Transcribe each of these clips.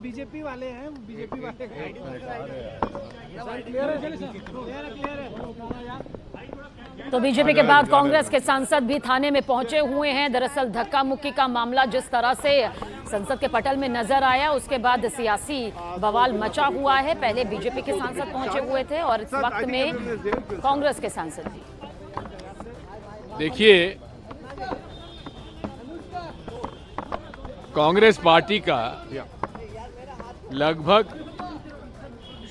BJP वाले हैं, BJP वाले तो बीजेपी के बाद कांग्रेस के सांसद भी थाने में पहुंचे हुए हैं। दरअसल धक्का मुक्की का मामला जिस तरह से संसद के पटल में नजर आया, उसके बाद सियासी बवाल मचा हुआ है। पहले बीजेपी के सांसद पहुंचे हुए थे और इस वक्त में कांग्रेस के सांसद भी। देखिए, कांग्रेस पार्टी का लगभग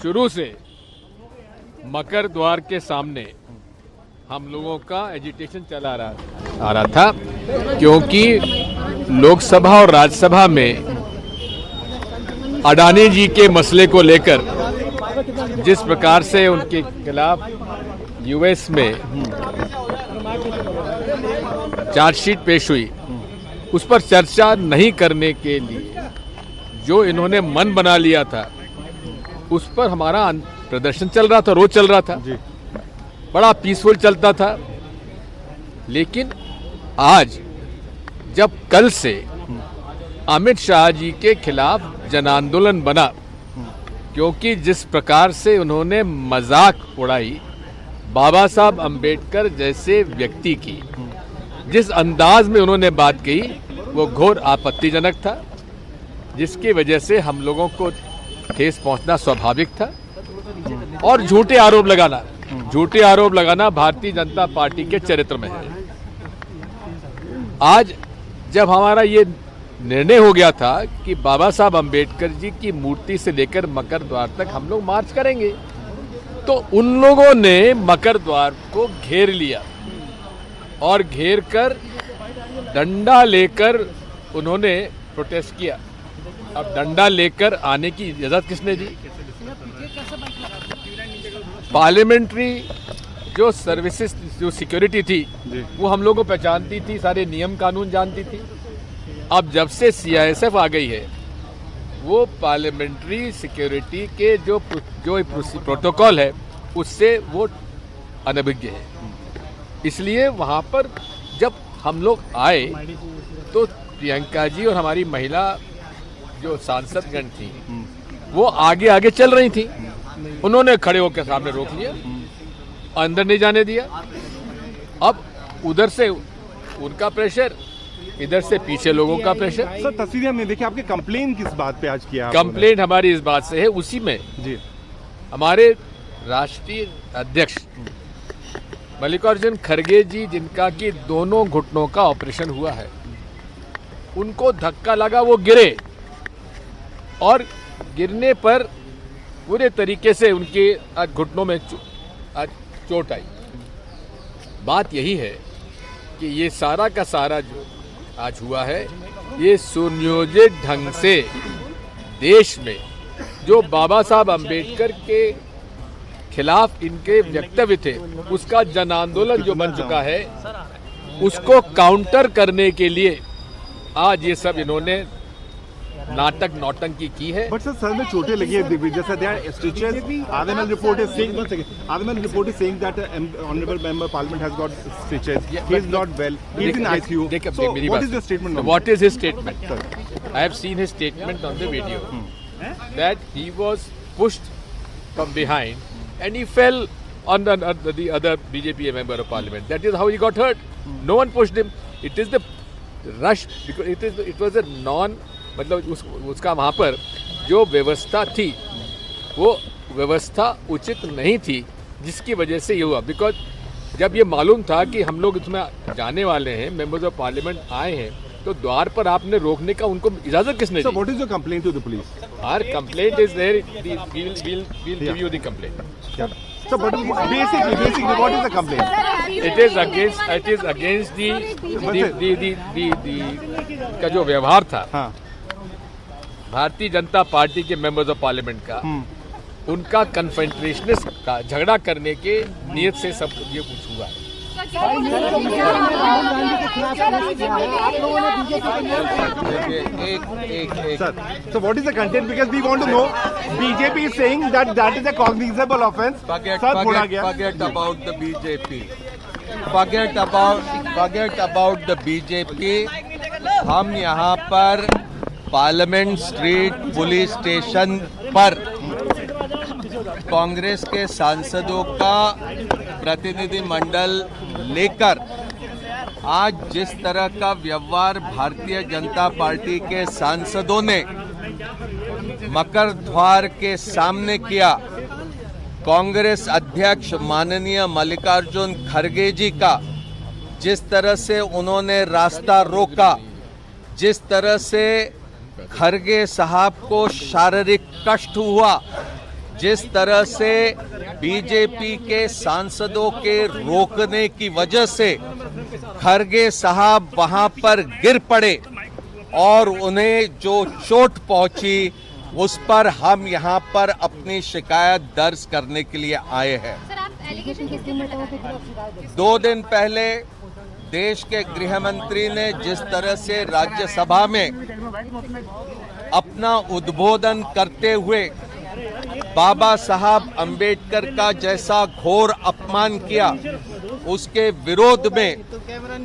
शुरू से मकर द्वार के सामने हम लोगों का एजिटेशन चला आ रहा था, क्योंकि लोकसभा और राज्यसभा में अडानी जी के मसले को लेकर जिस प्रकार से उनके खिलाफ यूएस में चार्जशीट पेश हुई, उस पर चर्चा नहीं करने के लिए जो इन्होंने मन बना लिया था, उस पर हमारा प्रदर्शन चल रहा था, रोज चल रहा था जी। बड़ा पीसफुल चलता था। लेकिन आज जब कल से अमित शाह जी के खिलाफ जन आंदोलन बना, क्योंकि जिस प्रकार से उन्होंने मजाक उड़ाई बाबा साहब अंबेडकर जैसे व्यक्ति की, जिस अंदाज में उन्होंने बात कही, वो घोर आपत्तिजनक था, जिसकी वजह से हम लोगों को ठेस पहुंचना स्वाभाविक था। और झूठे आरोप लगाना भारतीय जनता पार्टी के चरित्र में है। आज जब हमारा ये निर्णय हो गया था कि बाबा साहब अंबेडकर जी की मूर्ति से लेकर मकर द्वार तक हम लोग मार्च करेंगे, तो उन लोगों ने मकर द्वार को घेर लिया और घेर कर डंडा लेकर उन्होंने प्रोटेस्ट किया। अब डंडा लेकर आने की इजाजत किसने दी? पार्लियामेंट्री जो सर्विसेज, जो सिक्योरिटी थी, वो हम लोगों को पहचानती थी, सारे नियम कानून जानती थी। अब जब से सीआईएसएफ आ गई है, वो पार्लियामेंट्री सिक्योरिटी के जो प्रोटोकॉल है, उससे वो अनभिज्ञ है। इसलिए वहाँ पर जब हम लोग आए तो प्रियंका जी और हमारी महिला जो सांसदगण थी, वो आगे आगे चल रही थी। उन्होंने खड़े होकर सामने रोक लिया, अंदर नहीं जाने दिया। अब उधर से उनका प्रेशर, इधर से पीछे लोगों का प्रेशर। सर, तस्वीरें हमने देखी, आपके कंप्लेन किस बात पे आज किया? कंप्लेंट हमारी इस बात से है, उसी में जी हमारे राष्ट्रीय अध्यक्ष मल्लिकार्जुन खड़गे जी, जिनका कि दोनों घुटनों का ऑपरेशन हुआ है, उनको धक्का लगा, वो गिरे और गिरने पर पूरे तरीके से उनके घुटनों में चोट आई। बात यही है कि ये सारा का सारा जो आज हुआ है, ये सुनियोजित ढंग से देश में जो बाबा साहब अंबेडकर के खिलाफ इनके वक्तव्य थे, उसका जन आंदोलन जो बन चुका है, उसको काउंटर करने के लिए आज ये सब इन्होंने नाटक नौटंकी की है। बट सर में चोटें लगी है, जैसे there are stitches. RML report is saying that honorable member parliament has got stitches. He is not well. He is in ICU. So what is your statement? What is his statement? I have seen his statement on the video that he was pushed from behind and he fell on the other BJP member of parliament. That is how he got hurt. No one pushed him. It is the rush, because it was a मतलब उसका वहाँ पर जो व्यवस्था थी, वो व्यवस्था उचित नहीं थी, जिसकी वजह से ये हुआ। बिकॉज जब ये मालूम था कि हम लोग इसमें जाने वाले हैं, मेंबर्स ऑफ पार्लियामेंट आए हैं, तो द्वार पर आपने रोकने का उनको इजाजत किसने दी? So what is your complaint to the police? Our complaint is there. We'll give you the complaint. So but basically what is the complaint? It is against the का जो व्यवहार था, हाँ, भारतीय जनता पार्टी के मेंबर्स ऑफ पार्लियामेंट का, उनका कन्फेडरेशनिस्ट का झगड़ा करने के नियत से सब ये कुछ हुआ है। So what is the content? Because we want to know. BJP is saying that is a cognizable offence. Forget about the BJP. Forget about the BJP. हम यहाँ पर पार्लियामेंट स्ट्रीट पुलिस स्टेशन पर कांग्रेस के सांसदों का प्रतिनिधि मंडल लेकर आज जिस तरह का व्यवहार भारतीय जनता पार्टी के सांसदों ने मकर द्वार के सामने किया, कांग्रेस अध्यक्ष माननीय मल्लिकार्जुन खड़गे जी का जिस तरह से उन्होंने रास्ता रोका, जिस तरह से खड़गे साहब को शारीरिक कष्ट हुआ, जिस तरह से बीजेपी के सांसदों के रोकने की वजह से खड़गे साहब वहां पर गिर पड़े और उन्हें जो चोट पहुंची उस पर हम यहां पर अपनी शिकायत दर्ज करने के लिए आए हैं। 2 दिन पहले देश के गृह मंत्री ने जिस तरह से राज्यसभा में अपना उद्बोधन करते हुए बाबा साहब अंबेडकर का जैसा घोर अपमान किया, उसके विरोध में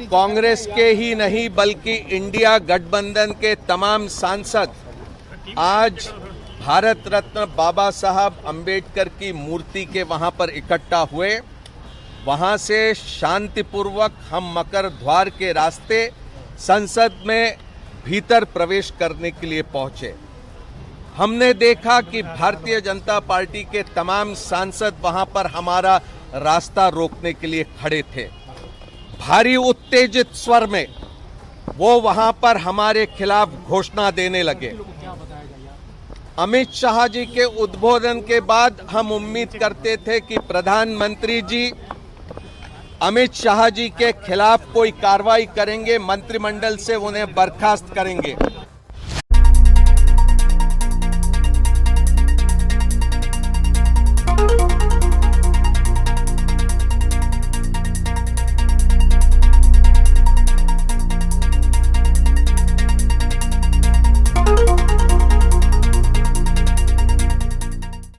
कांग्रेस के ही नहीं बल्कि इंडिया गठबंधन के तमाम सांसद आज भारत रत्न बाबा साहब अंबेडकर की मूर्ति के वहां पर इकट्ठा हुए। वहां से शांतिपूर्वक हम मकर द्वार के रास्ते संसद में भीतर प्रवेश करने के लिए पहुंचे। हमने देखा कि भारतीय जनता पार्टी के तमाम सांसद वहां पर हमारा रास्ता रोकने के लिए खड़े थे। भारी उत्तेजित स्वर में वो वहां पर हमारे खिलाफ घोषणा देने लगे। अमित शाह जी के उद्बोधन के बाद हम उम्मीद करते थे कि प्रधानमंत्री जी अमित शाह जी के खिलाफ कोई कार्रवाई करेंगे, मंत्रिमंडल से उन्हें बर्खास्त करेंगे।